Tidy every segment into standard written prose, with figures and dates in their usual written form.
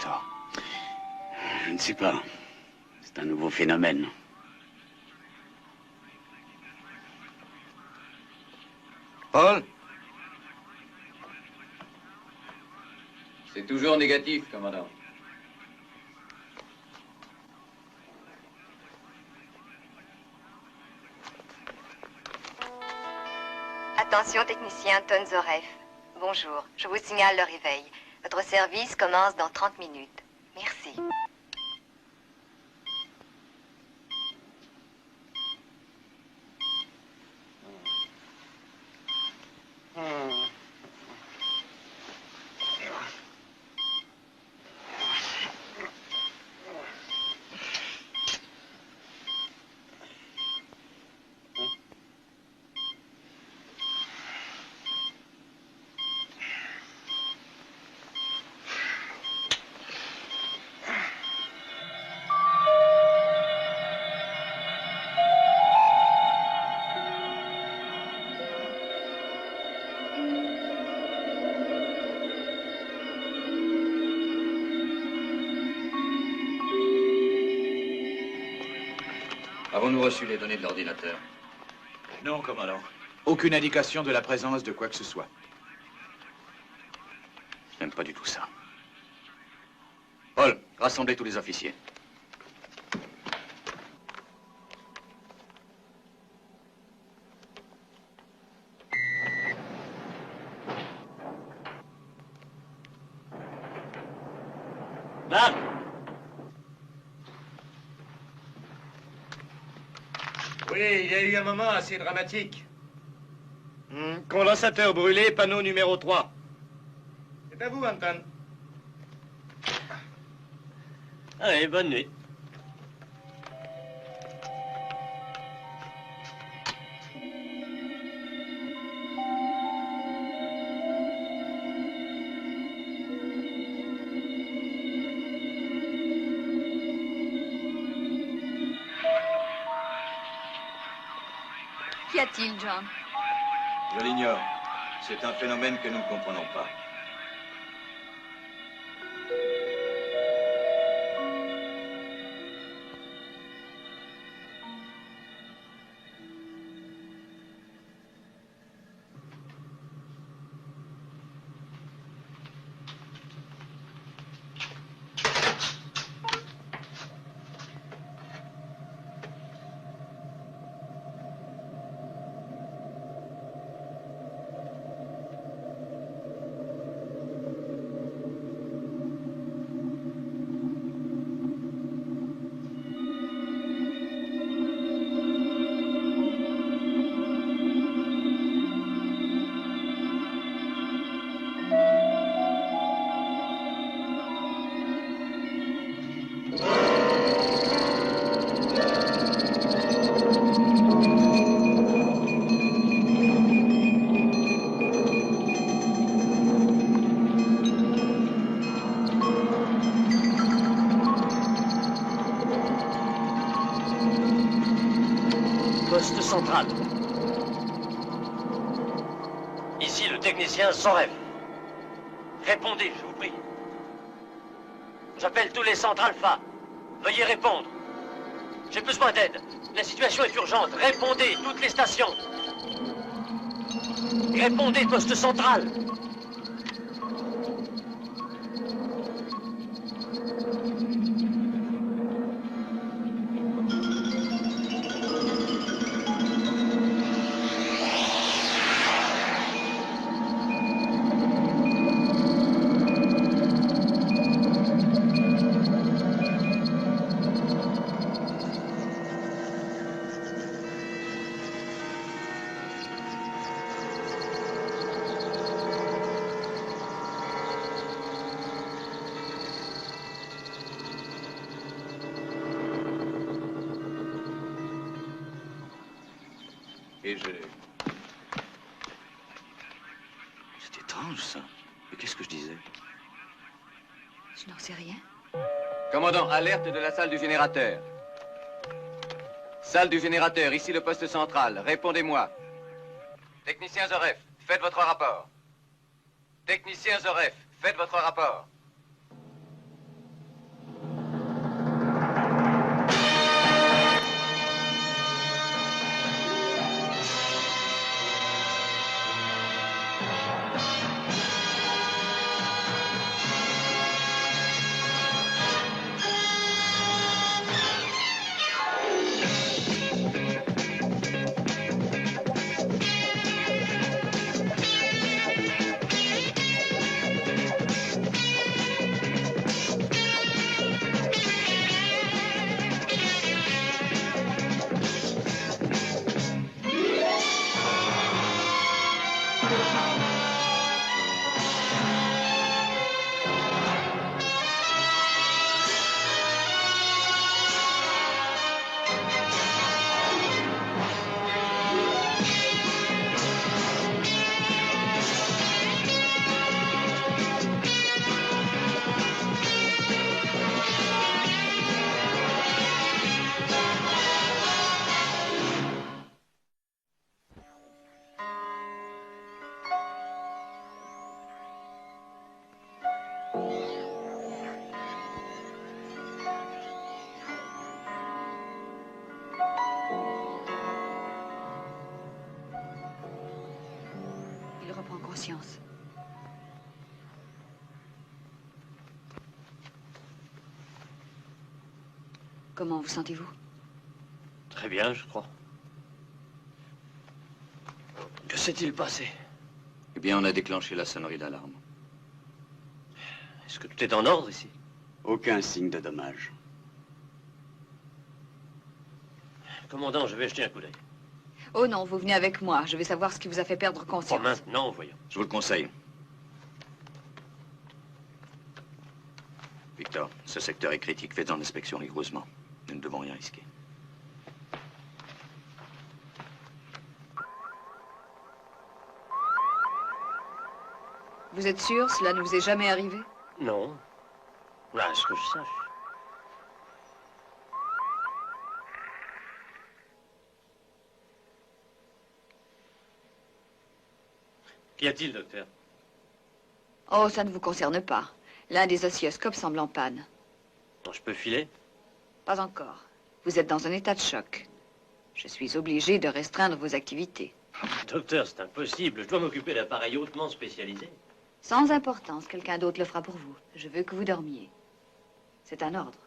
Victor? Je ne sais pas. C'est un nouveau phénomène. Paul? C'est toujours négatif, commandant. Attention, technicien Tonzoref. Bonjour, je vous signale le réveil. Votre service commence dans 30 minutes. Merci. Avons-nous reçu les données de l'ordinateur? Non, commandant. Aucune indication de la présence de quoi que ce soit. Je n'aime pas du tout ça. Paul, rassemblez tous les officiers. Là! Oui, il y a eu un moment assez dramatique. Condensateur brûlé, panneau numéro 3. C'est à vous, Anton. Allez, bonne nuit. Qu'y a-t-il, John? Je l'ignore. C'est un phénomène que nous ne comprenons pas. Poste central. Ici le technicien Zorev. Répondez, je vous prie. J'appelle tous les centres Alpha. Veuillez répondre. J'ai besoin d'aide. La situation est urgente. Répondez, toutes les stations. Répondez, poste central. Et je... C'est étrange, ça. Mais qu'est-ce que je disais? Je n'en sais rien. Commandant, alerte de la salle du générateur. Salle du générateur, ici le poste central. Répondez-moi. Technicien Zorev, faites votre rapport. Technicien Zorev, faites votre rapport. conscience. Comment vous sentez-vous? Très bien, je crois. Que s'est-il passé? Eh bien, on a déclenché la sonnerie d'alarme. Est-ce que tout est en ordre ici? Aucun signe de dommage. Commandant, je vais jeter un coup d'œil. Oh non, vous venez avec moi. Je vais savoir ce qui vous a fait perdre Pas conscience. maintenant, voyons. Je vous le conseille. Victor, ce secteur est critique. Faites-en l'inspection rigoureusement. Nous ne devons rien risquer. Vous êtes sûr? Cela ne vous est jamais arrivé? Non. Là, à ce que je sache. Qu'y a-t-il, docteur? Oh, ça ne vous concerne pas. L'un des oscilloscopes semble en panne. Je peux filer? Pas encore. Vous êtes dans un état de choc. Je suis obligé de restreindre vos activités. Docteur, c'est impossible. Je dois m'occuper d'appareils hautement spécialisés. Sans importance, quelqu'un d'autre le fera pour vous. Je veux que vous dormiez. C'est un ordre.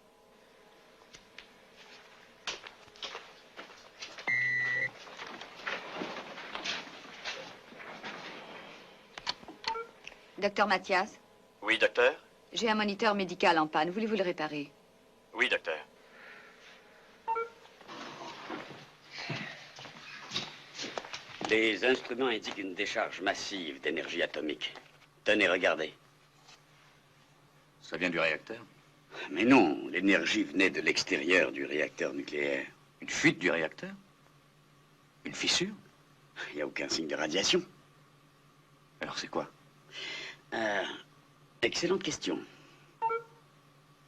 Docteur Mathias, Oui, docteur? j'ai un moniteur médical en panne. Voulez-vous le réparer? Oui, docteur. Les instruments indiquent une décharge massive d'énergie atomique. Tenez, regardez. Ça vient du réacteur? Mais non, l'énergie venait de l'extérieur du réacteur nucléaire. Une fuite du réacteur? Une fissure? Il n'y a aucun signe de radiation. Alors c'est quoi? Excellente question.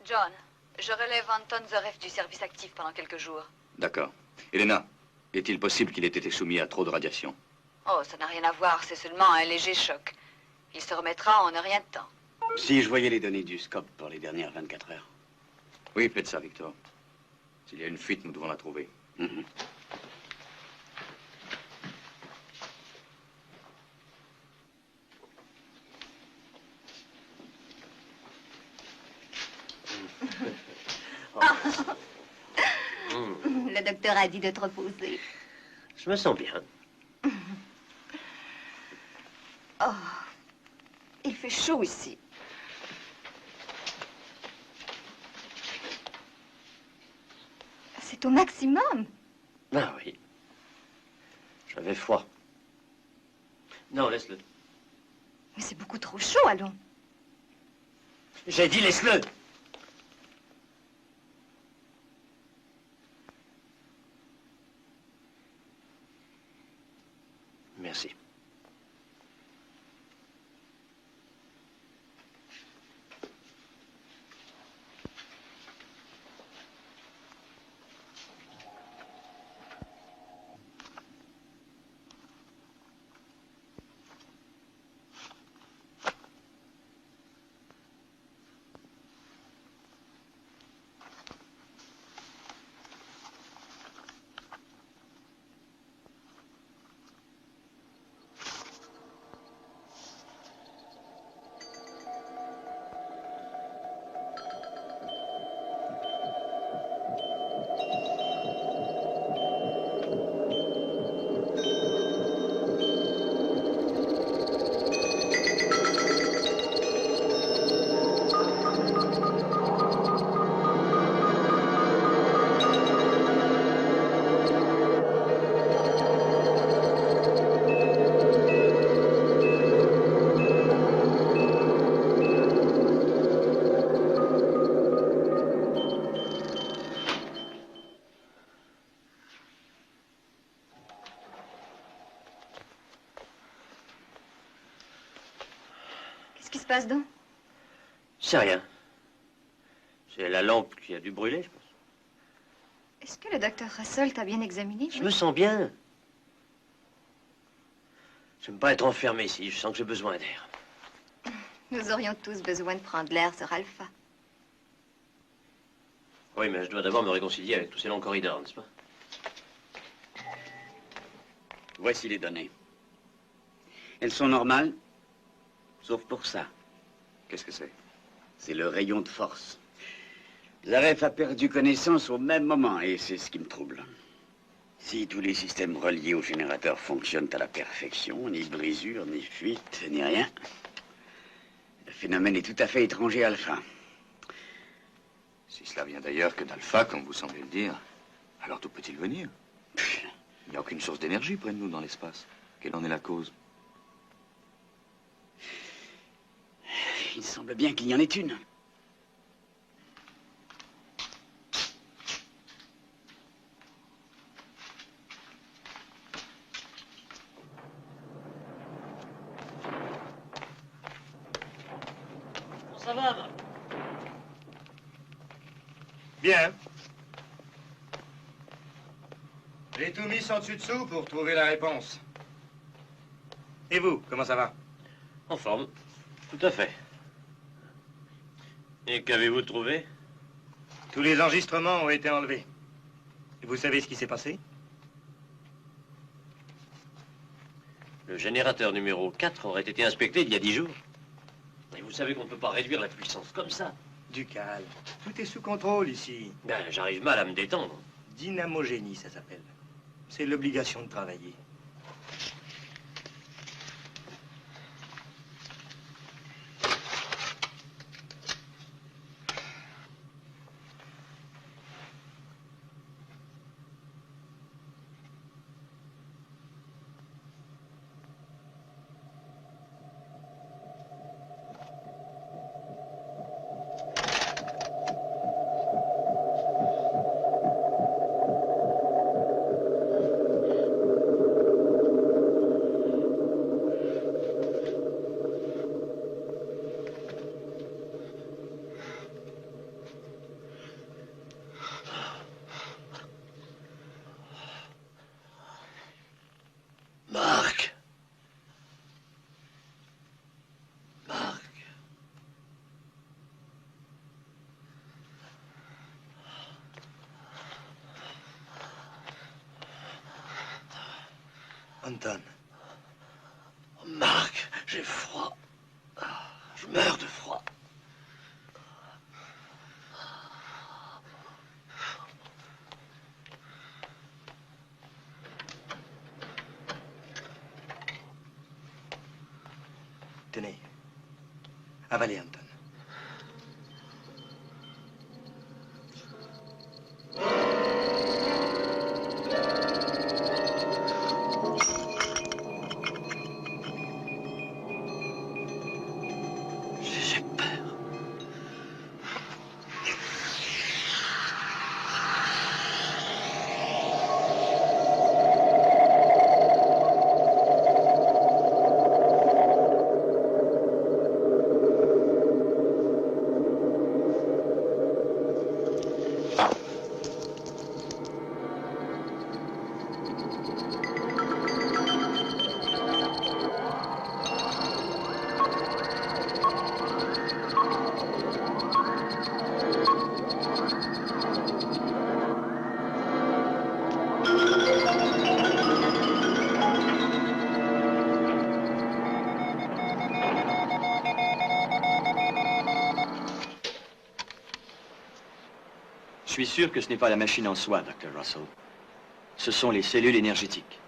John, je relève Anton Zorev du service actif pendant quelques jours. D'accord. Elena, est-il possible qu'il ait été soumis à trop de radiation? Oh, ça n'a rien à voir, c'est seulement un léger choc. Il se remettra en un rien de temps. Si je voyais les données du scope pour les dernières 24 heures. Oui, faites ça, Victor. S'il y a une fuite, nous devons la trouver. Mhm. Le docteur a dit de te reposer. Je me sens bien. Oh, il fait chaud ici. C'est au maximum. Ah oui. J'avais froid. Non, laisse-le. Mais c'est beaucoup trop chaud, allons. J'ai dit laisse-le. Merci. Qu'est-ce qui se passe donc? C'est rien. C'est la lampe qui a dû brûler, je pense. Est-ce que le docteur Russell t'a bien examiné? Je me sens bien. J'aime pas être enfermé ici. Je sens que j'ai besoin d'air. Nous aurions tous besoin de prendre l'air sur Alpha. Oui, mais je dois d'abord me réconcilier avec tous ces longs corridors, n'est-ce pas? Voici les données. Elles sont normales, Sauf pour ça. Qu'est-ce que c'est? C'est le rayon de force. Zaref a perdu connaissance au même moment, et c'est ce qui me trouble. Si tous les systèmes reliés au générateur fonctionnent à la perfection, ni brisure, ni fuite, ni rien, le phénomène est tout à fait étranger à Alpha. Si cela vient d'ailleurs que d'Alpha, comme vous semblez le dire, alors d'où peut-il venir? Il n'y a aucune source d'énergie près de nous dans l'espace. Quelle en est la cause? Il semble bien qu'il y en ait une. Ça va, Marc? Bien. J'ai tout mis sans dessus-dessous pour trouver la réponse. Et vous, comment ça va? En forme. Tout à fait. Et qu'avez-vous trouvé? Tous les enregistrements ont été enlevés. Et vous savez ce qui s'est passé? Le générateur numéro 4 aurait été inspecté il y a 10 jours. Et vous savez qu'on ne peut pas réduire la puissance comme ça. Du calme. Tout est sous contrôle ici. Ben, j'arrive mal à me détendre. Dynamogénie, ça s'appelle. C'est l'obligation de travailler. Marc. Marc. Anton. Marc, j'ai froid. Je meurs de froid. Tenez. Avalez, Anton. J'ai peur. Je suis sûr que ce n'est pas la machine en soi, Dr. Russell. Ce sont les cellules énergétiques.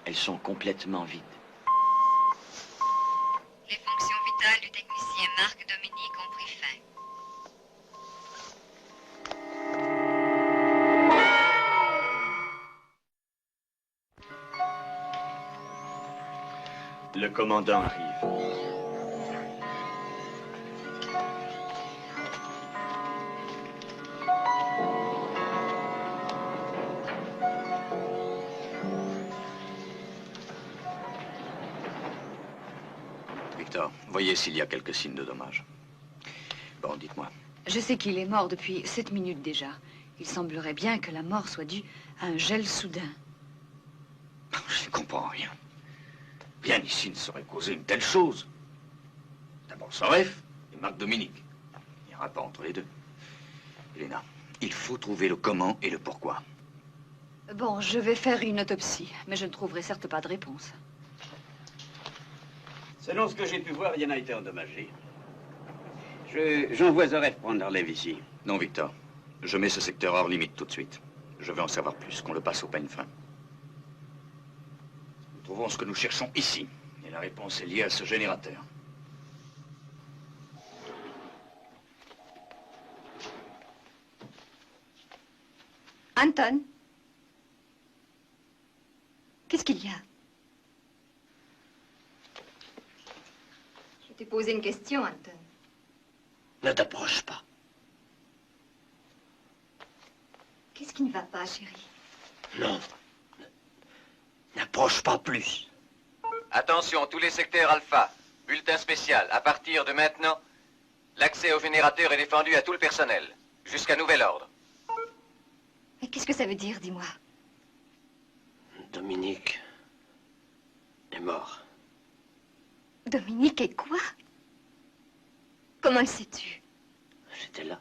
Elles sont complètement vides. Les fonctions vitales du technicien Marc Dominique ont pris fin. Le commandant arrive. Victor, voyez s'il y a quelques signes de dommages. Bon, dites-moi. Je sais qu'il est mort depuis 7 minutes déjà. Il semblerait bien que la mort soit due à un gel soudain. Je ne comprends rien. Rien ici ne saurait causer une telle chose. D'abord Zaref et Marc Dominique. Il y a un rapport entre les deux. Elena, il faut trouver le comment et le pourquoi. Bon, je vais faire une autopsie, mais je ne trouverai certes pas de réponse. Selon ce que j'ai pu voir, rien n'a été endommagé. J'envoie Zoref prendre la relève ici. Non, Victor. Je mets ce secteur hors limite tout de suite. Je veux en savoir plus, qu'on le passe au peigne fin. Nous trouvons ce que nous cherchons ici. Et la réponse est liée à ce générateur. Anton? Qu'est-ce qu'il y a? Je t'ai posé une question, Anton. Ne t'approche pas. Qu'est-ce qui ne va pas, chérie? Non. N'approche pas plus. Attention, tous les secteurs alpha. Bulletin spécial. À partir de maintenant, l'accès au générateur est défendu à tout le personnel. Jusqu'à nouvel ordre. Mais qu'est-ce que ça veut dire, dis-moi? Dominique est mort. Dominique est quoi? Comment le sais-tu? J'étais là.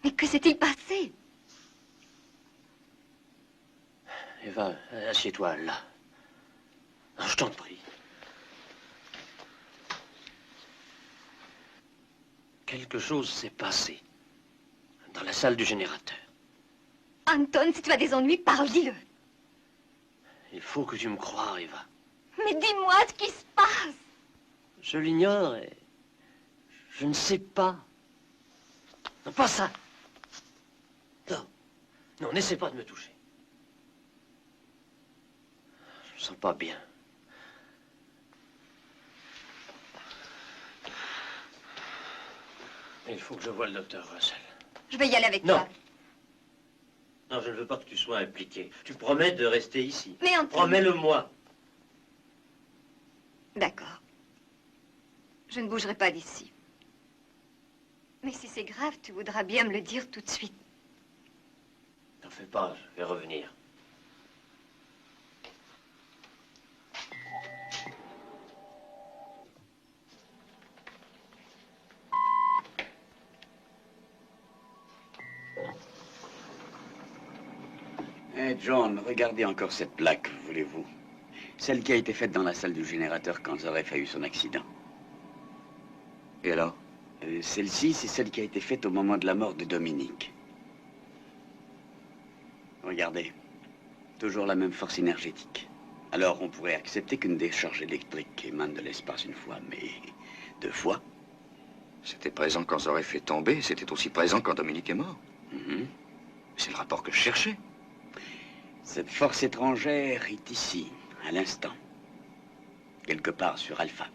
Mais que s'est-il passé? Eva, assieds-toi là. Non, je t'en prie. Quelque chose s'est passé dans la salle du générateur. Anton, si tu as des ennuis, parle, dis-le. Il faut que tu me croies, Eva. Mais dis-moi ce qui se passe. Je l'ignore et je ne sais pas. Non, pas ça. Non. Non, n'essaie pas de me toucher. Je me sens pas bien. Il faut que je voie le docteur Russell. Je vais y aller avec Non. toi. Non, je ne veux pas que tu sois impliqué. Tu promets de rester ici. Mais Anton... Promets-le-moi. D'accord. Je ne bougerai pas d'ici. Mais si c'est grave, tu voudras bien me le dire tout de suite. T'en fais pas, je vais revenir. Eh, John, regardez encore cette plaque, voulez-vous? Celle qui a été faite dans la salle du générateur quand Zoref a eu son accident. Et alors? Celle-ci, c'est celle qui a été faite au moment de la mort de Dominique. Regardez. Toujours la même force énergétique. Alors, on pourrait accepter qu'une décharge électrique émane de l'espace une fois, mais 2 fois. C'était présent quand Zoref est tombé, c'était aussi présent quand Dominique est mort. C'est le rapport que je cherchais. Cette force étrangère est ici, à l'instant. Quelque part sur Alpha.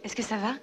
Est-ce que ça va?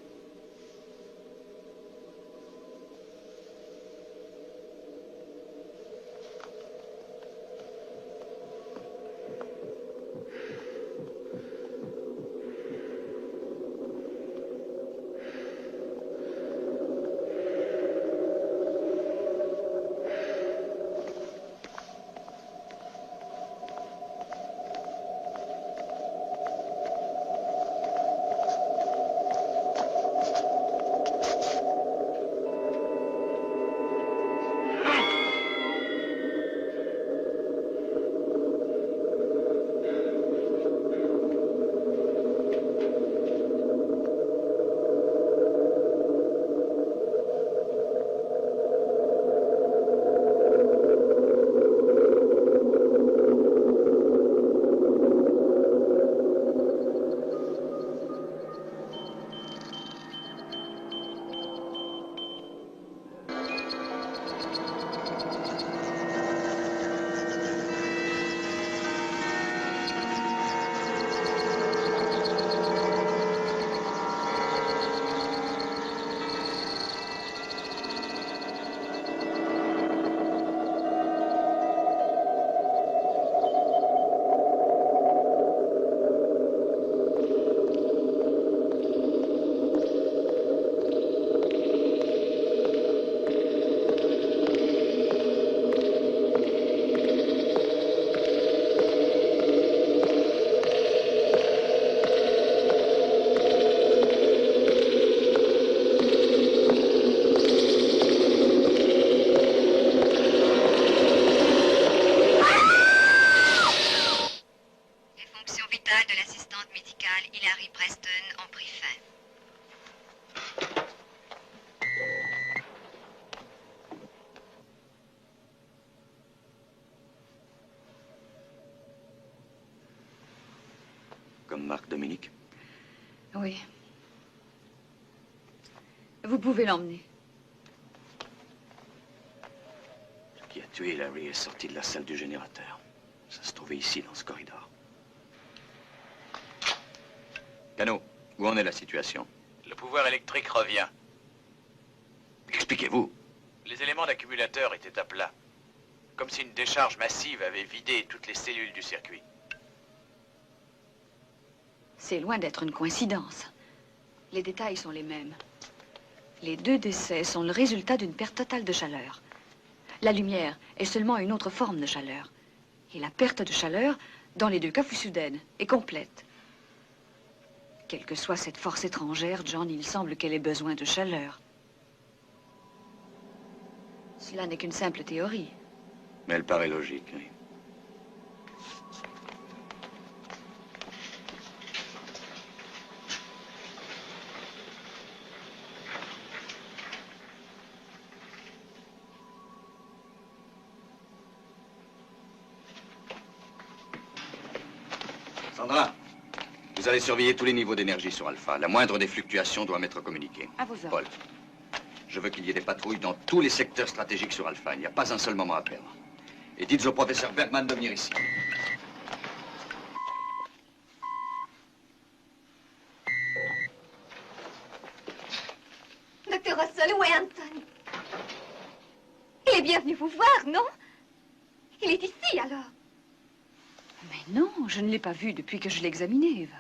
Marc Dominique? Oui. Vous pouvez l'emmener. Ce qui a tué Larry est sorti de la salle du générateur. Ça se trouvait ici, dans ce corridor. Cano, où en est la situation? Le pouvoir électrique revient. Expliquez-vous. Les éléments d'accumulateur étaient à plat. Comme si une décharge massive avait vidé toutes les cellules du circuit. C'est loin d'être une coïncidence. Les détails sont les mêmes. Les 2 décès sont le résultat d'une perte totale de chaleur. La lumière est seulement une autre forme de chaleur. Et la perte de chaleur, dans les 2 cas, fut soudaine et complète. Quelle que soit cette force étrangère, John, il semble qu'elle ait besoin de chaleur. Cela n'est qu'une simple théorie. Mais elle paraît logique, oui. Sandra, vous allez surveiller tous les niveaux d'énergie sur Alpha. La moindre des fluctuations doit m'être communiquée. À vos ordres. Paul, je veux qu'il y ait des patrouilles dans tous les secteurs stratégiques sur Alpha. Il n'y a pas un seul moment à perdre. Et dites au professeur Bergman de venir ici. Docteur Russell, où est Anton? Il est bien venu vous voir, non? Il est ici, alors. Mais non, je ne l'ai pas vu depuis que je l'ai examiné, Eva.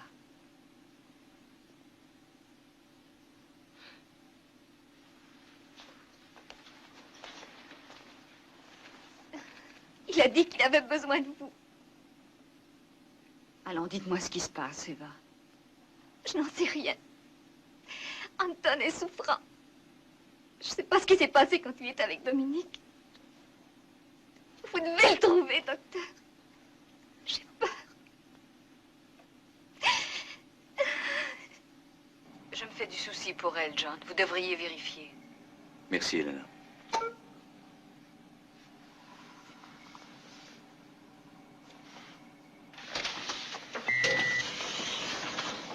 Il a dit qu'il avait besoin de vous. Allons, dites-moi ce qui se passe, Eva. Je n'en sais rien. Anton est souffrant. Je ne sais pas ce qui s'est passé quand il est avec Dominique. Vous devez le trouver, docteur. J'ai peur. Je me fais du souci pour elle, John. Vous devriez vérifier. Merci, Helena.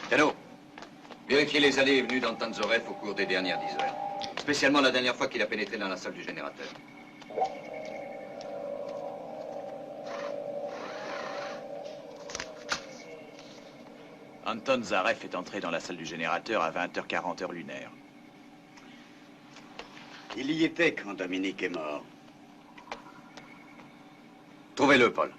Cano, vérifiez les allées et venues d'Anton Zoreff au cours des dernières 10 heures. Spécialement la dernière fois qu'il a pénétré dans la salle du générateur. Anton Zareff est entré dans la salle du générateur à 20h40 heure lunaire. Il y était quand Dominique est mort. Trouvez-le, Paul.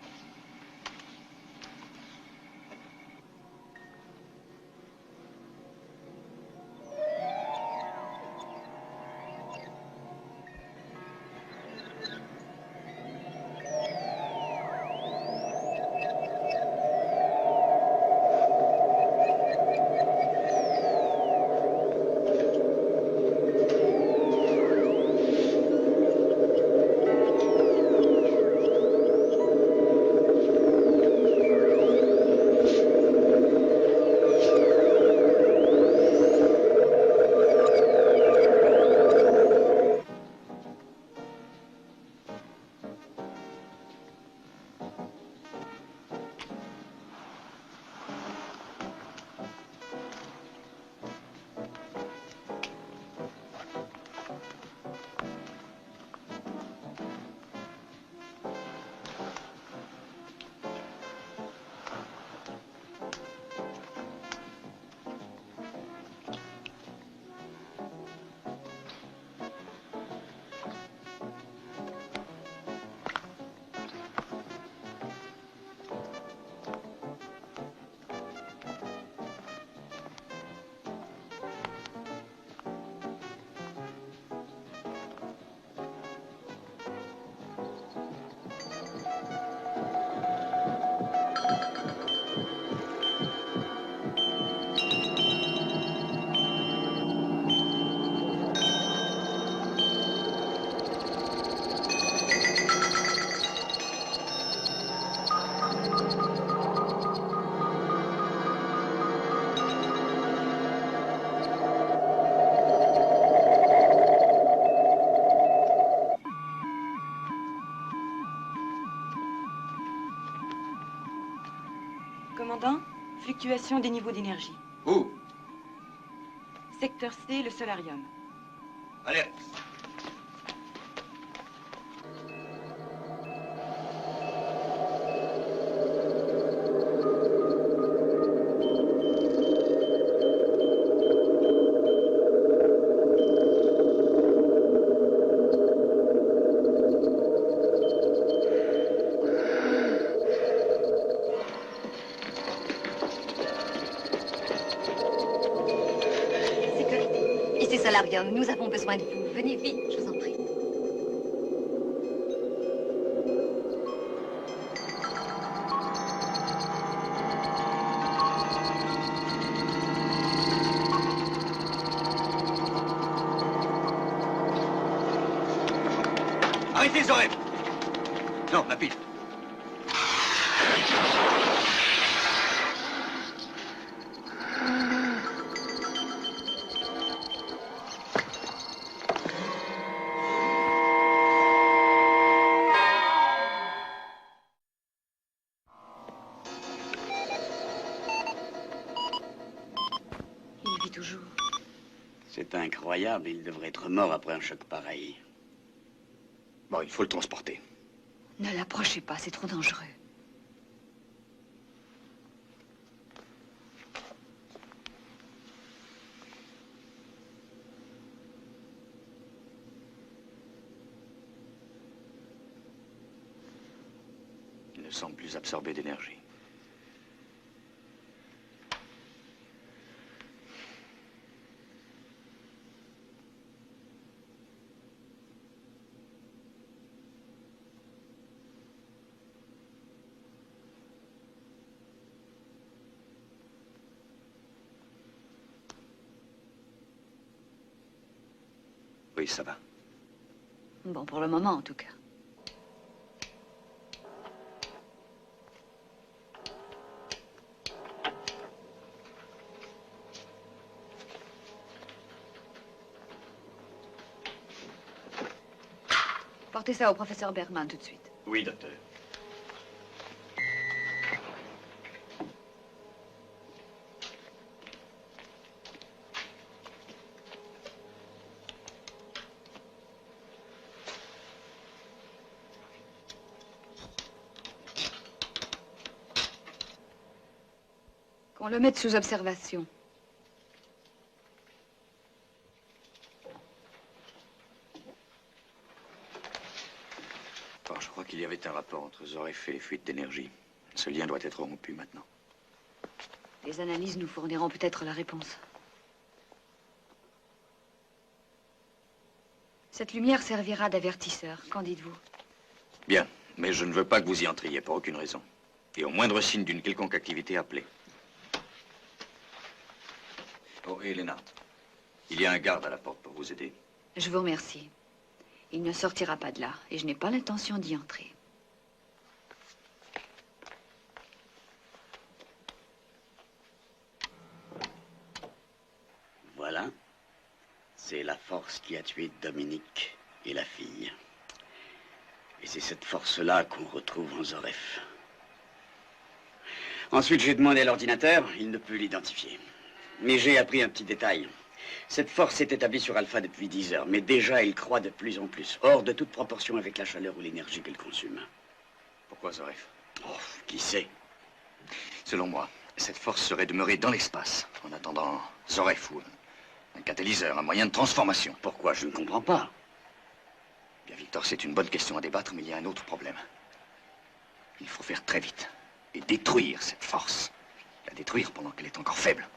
fluctuation des niveaux d'énergie. Où? Secteur C, le solarium. Allez. Ici Solarium, nous avons besoin de vous. Venez vite, je vous en prie. Arrêtez, Zoref! Non, ma pile. Il vit toujours. C'est incroyable, il devrait être mort après un choc pareil. Bon, il faut le transporter. Ne l'approchez pas, c'est trop dangereux. Il ne semble plus absorber d'énergie. Oui, ça va. Bon, pour le moment, en tout cas. Portez ça au professeur Bergman tout de suite. Oui, docteur. Qu'on le mette sous observation. Bon, je crois qu'il y avait un rapport entre Zoref et les fuites d'énergie. Ce lien doit être rompu maintenant. Les analyses nous fourniront peut-être la réponse. Cette lumière servira d'avertisseur, qu'en dites-vous? Bien, mais je ne veux pas que vous y entriez pour aucune raison. Et au moindre signe d'une quelconque activité, appelez. Oh, et Elena, il y a un garde à la porte pour vous aider. Je vous remercie. Il ne sortira pas de là, et je n'ai pas l'intention d'y entrer. Voilà. C'est la force qui a tué Dominique et la fille. Et c'est cette force-là qu'on retrouve en Zoref. Ensuite, j'ai demandé à l'ordinateur, il ne peut l'identifier. Mais j'ai appris un petit détail. Cette force s'est établie sur Alpha depuis 10 heures, mais déjà elle croît de plus en plus, hors de toute proportion avec la chaleur ou l'énergie qu'elle consomme. Pourquoi Zoref? Oh, qui sait? Selon moi, cette force serait demeurée dans l'espace, en attendant Zoref ou un catalyseur, un moyen de transformation. Pourquoi? Je ne comprends pas. Bien, Victor, c'est une bonne question à débattre, mais il y a un autre problème. Il faut faire très vite et détruire cette force. La détruire pendant qu'elle est encore faible.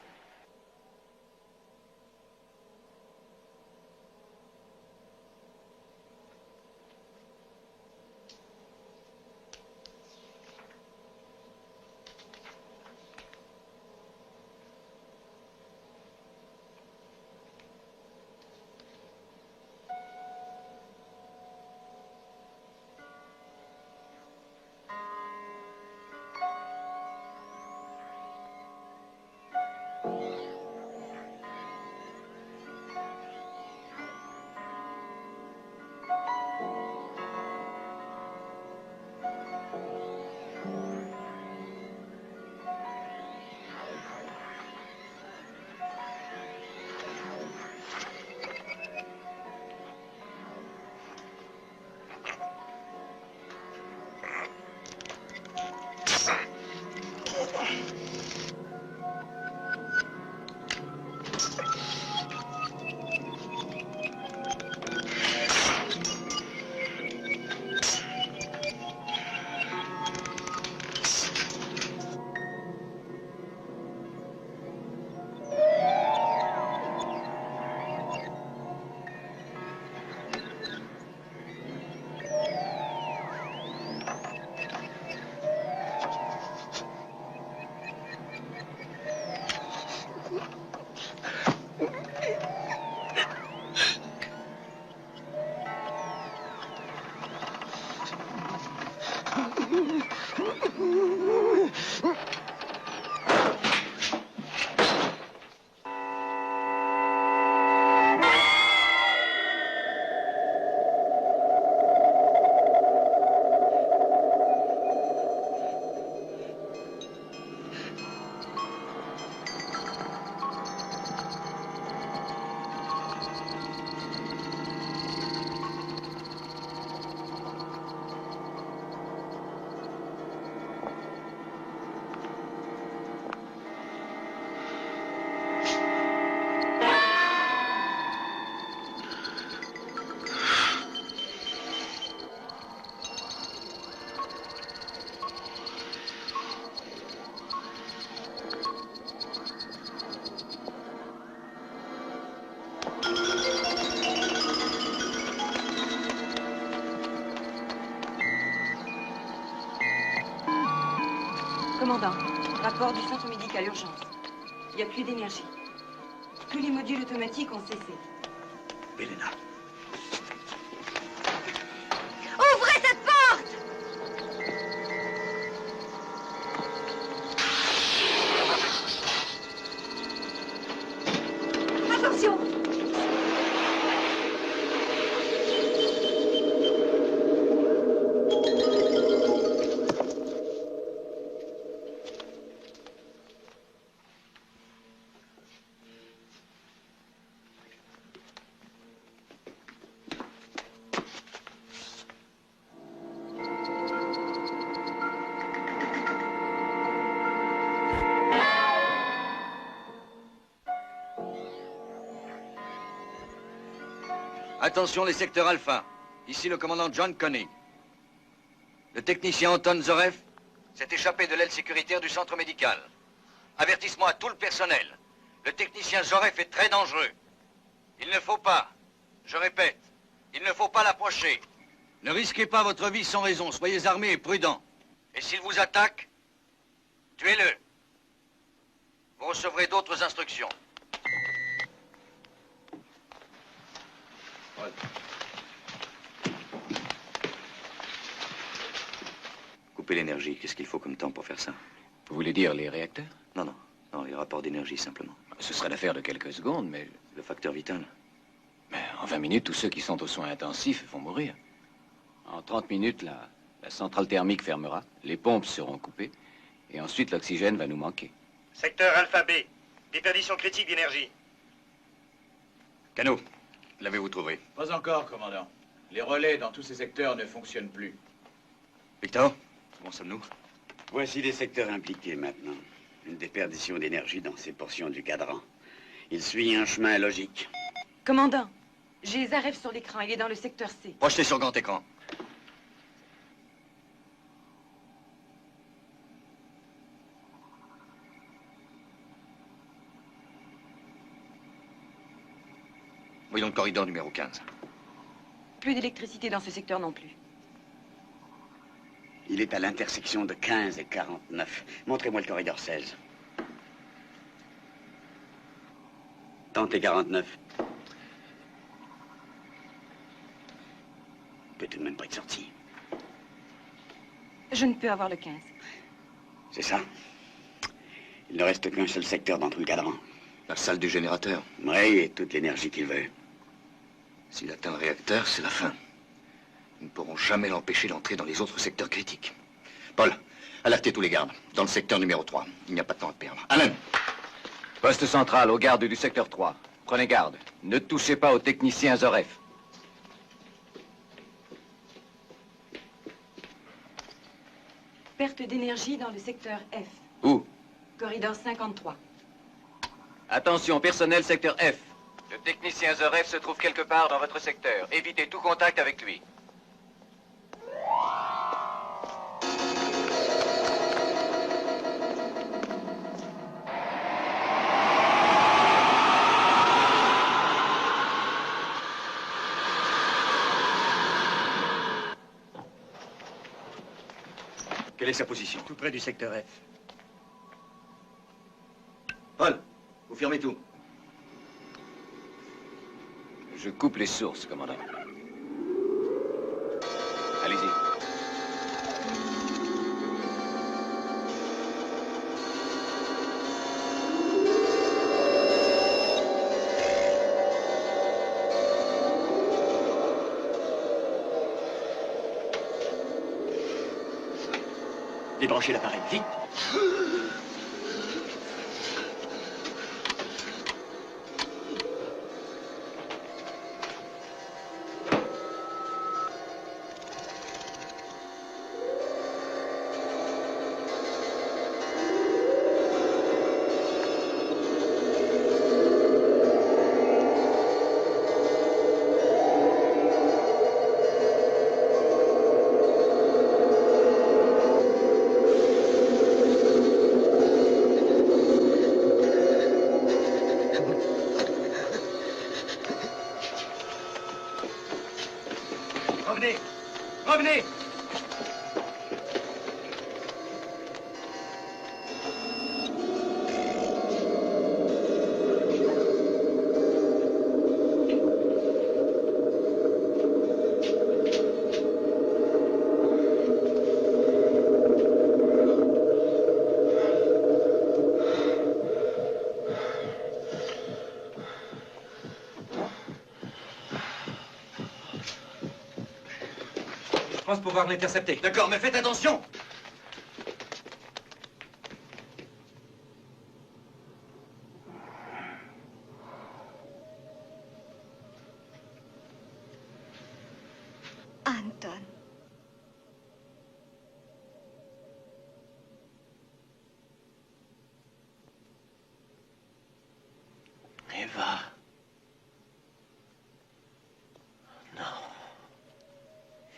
Commandant, rapport du centre médical urgence. Il n'y a plus d'énergie. Tous les modules automatiques ont cessé. Belena. Ouvrez cette porte! Attention! Attention les secteurs alpha. Ici le commandant John Koenig. Le technicien Anton Zorev s'est échappé de l'aile sécuritaire du centre médical. Avertissement à tout le personnel. Le technicien Zorev est très dangereux. Il ne faut pas, je répète, il ne faut pas l'approcher. Ne risquez pas votre vie sans raison. Soyez armés et prudents. Et s'il vous attaque, tuez-le. Vous recevrez d'autres instructions. Couper l'énergie, qu'est-ce qu'il faut comme temps pour faire ça? Vous voulez dire les réacteurs? Non, les rapports d'énergie simplement. Ce serait l'affaire de quelques secondes, mais... Le facteur vital? Mais en 20 minutes, tous ceux qui sont aux soins intensifs vont mourir. En 30 minutes, la centrale thermique fermera, les pompes seront coupées, et ensuite l'oxygène va nous manquer. Secteur Alpha B, déperdition critique d'énergie. Cano, l'avez-vous trouvé? Pas encore, commandant. Les relais dans tous ces secteurs ne fonctionnent plus. Victor, comment sommes-nous? Voici les secteurs impliqués maintenant. Une déperdition d'énergie dans ces portions du cadran. Il suit un chemin logique. Commandant, j'ai Zarev sur l'écran. Il est dans le secteur C. Projetez sur grand écran. Voyons le corridor numéro 15. Plus d'électricité dans ce secteur non plus. Il est à l'intersection de 15 et 49. Montrez-moi le corridor 16. Tentez 49. Il peut tout de même pas être sorti. Je ne peux avoir le 15. C'est ça. Il ne reste qu'un seul secteur dans tout le cadran. La salle du générateur. Oui, et toute l'énergie qu'il veut. S'il atteint le réacteur, c'est la fin. Nous ne pourrons jamais l'empêcher d'entrer dans les autres secteurs critiques. Paul, alertez tous les gardes. Dans le secteur numéro 3. Il n'y a pas de temps à perdre. Alan! Poste central aux gardes du secteur 3. Prenez garde. Ne touchez pas au technicien Zorev. Perte d'énergie dans le secteur F. Où? Corridor 53. Attention, personnel secteur F. Le technicien Zorev se trouve quelque part dans votre secteur. Évitez tout contact avec lui. Quelle est sa position? Tout près du secteur F. Paul, vous fermez tout. Je coupe les sources, commandant. Allez-y. Débranchez l'appareil, vite. Revenez! pense pouvoir l'intercepter. D'accord, mais faites attention. Anton. Eva. Non.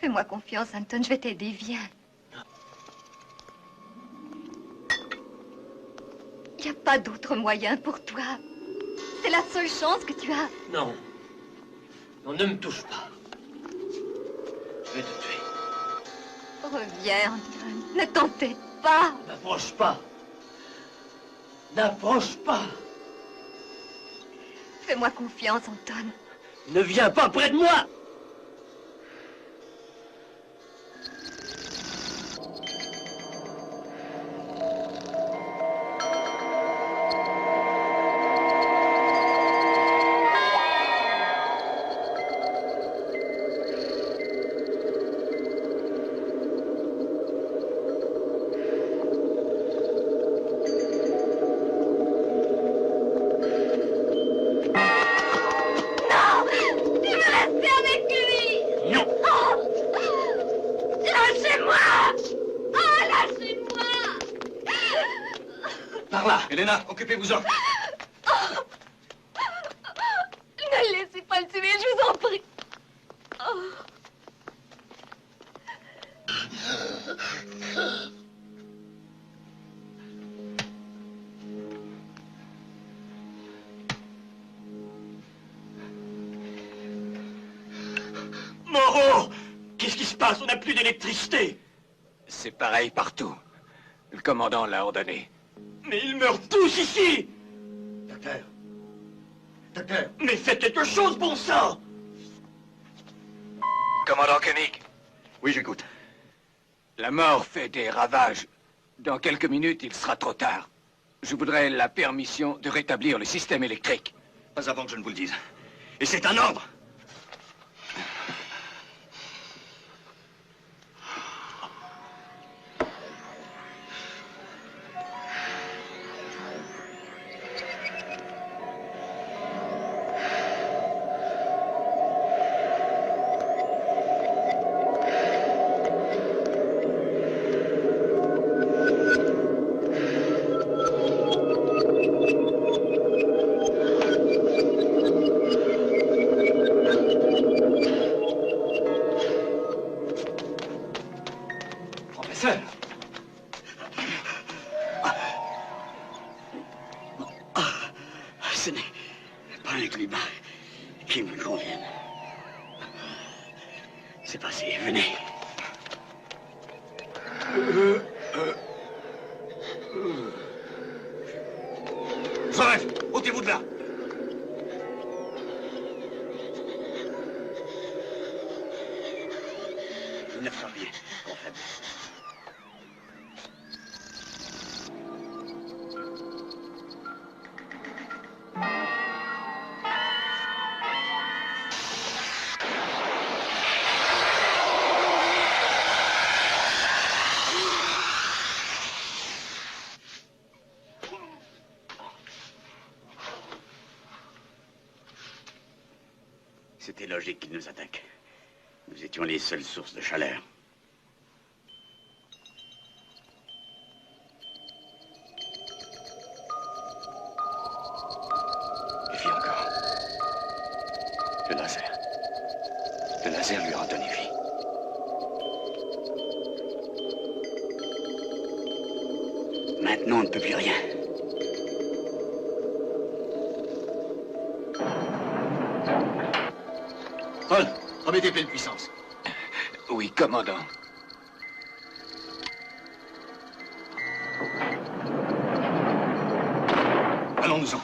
Fais-moi confiance, Anton, je vais t'aider, viens. Il n'y a pas d'autre moyen pour toi. C'est la seule chance que tu as. Non. Non, ne me touche pas. Je vais te tuer. Reviens, Anton. Ne t'entête pas. N'approche pas. N'approche pas. Fais-moi confiance, Anton. Ne viens pas près de moi. Elena, occupez-vous-en. Ne laissez pas le tuer, je vous en prie. Moreau, qu'est-ce qui se passe? On n'a plus d'électricité. C'est pareil partout. Le commandant l'a ordonné. Mais ils meurent tous ici. Docteur. Docteur. Mais faites quelque chose, bon sang. Commandant Koenig. Oui, j'écoute. La mort fait des ravages. Dans quelques minutes, il sera trop tard. Je voudrais la permission de rétablir le système électrique. Pas avant que je ne vous le dise. Et c'est un ordre. Ce n'est pas un climat qui me convienne. C'est passé, venez. Joseph, ôtez-vous de là. Il ne fera rien, mon faible. C'était logique qu'ils nous attaquent. Nous étions les seules sources de chaleur. Et puis encore. Le laser. Le laser lui a redonné vie. Maintenant, on ne peut plus rien. Paul, remettez pleine puissance. Oui, commandant. Allons-nous-en.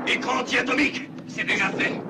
Écran anti-atomique, c'est déjà fait.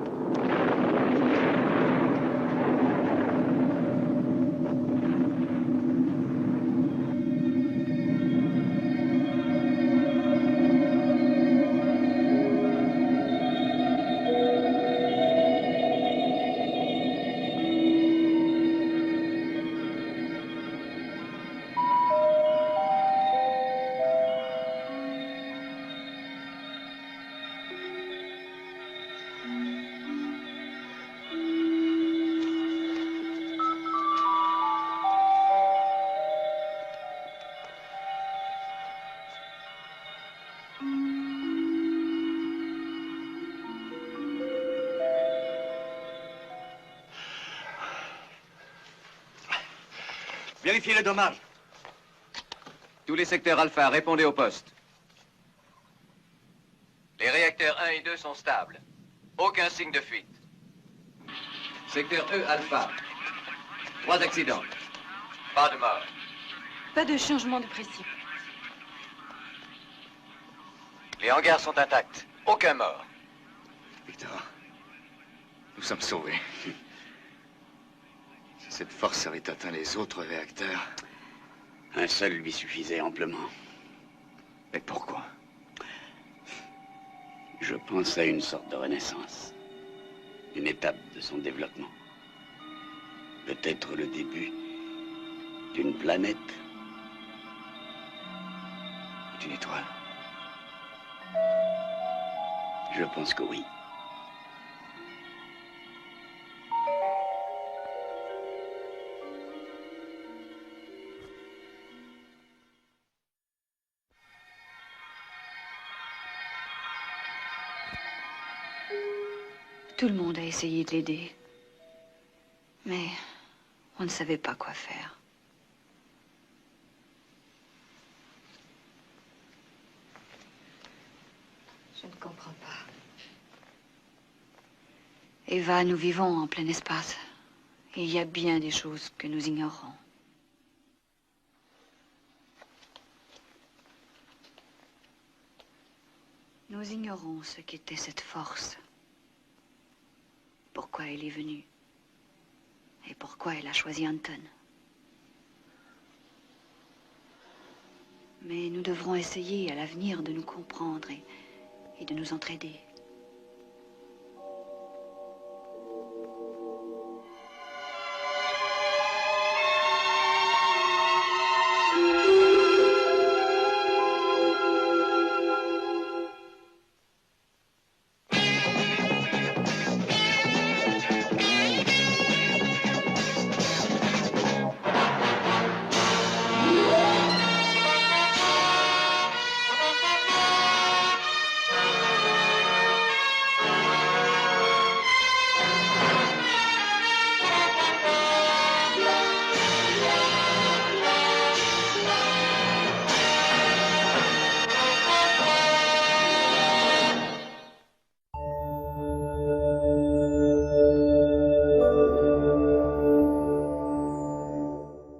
Vérifiez le dommage. Tous les secteurs alpha, répondez au poste. Les réacteurs 1 et 2 sont stables. Aucun signe de fuite. Secteur E alpha. 3 accidents. Pas de mort. Pas de changement de principe. Les hangars sont intacts. Aucun mort. Victor, nous sommes sauvés. Si cette force avait atteint les autres réacteurs... Un seul lui suffisait amplement. Mais pourquoi? Je pense à une sorte de renaissance. Une étape de son développement. Peut-être le début d'une planète. D'une étoile. Je pense que oui. Tout le monde a essayé de l'aider. Mais on ne savait pas quoi faire. Je ne comprends pas. Eva, nous vivons en plein espace. Et il y a bien des choses que nous ignorons. Nous ignorons ce qu'était cette force. Pourquoi elle est venue. Et pourquoi elle a choisi Anton. Mais nous devrons essayer à l'avenir de nous comprendre et de nous entraider.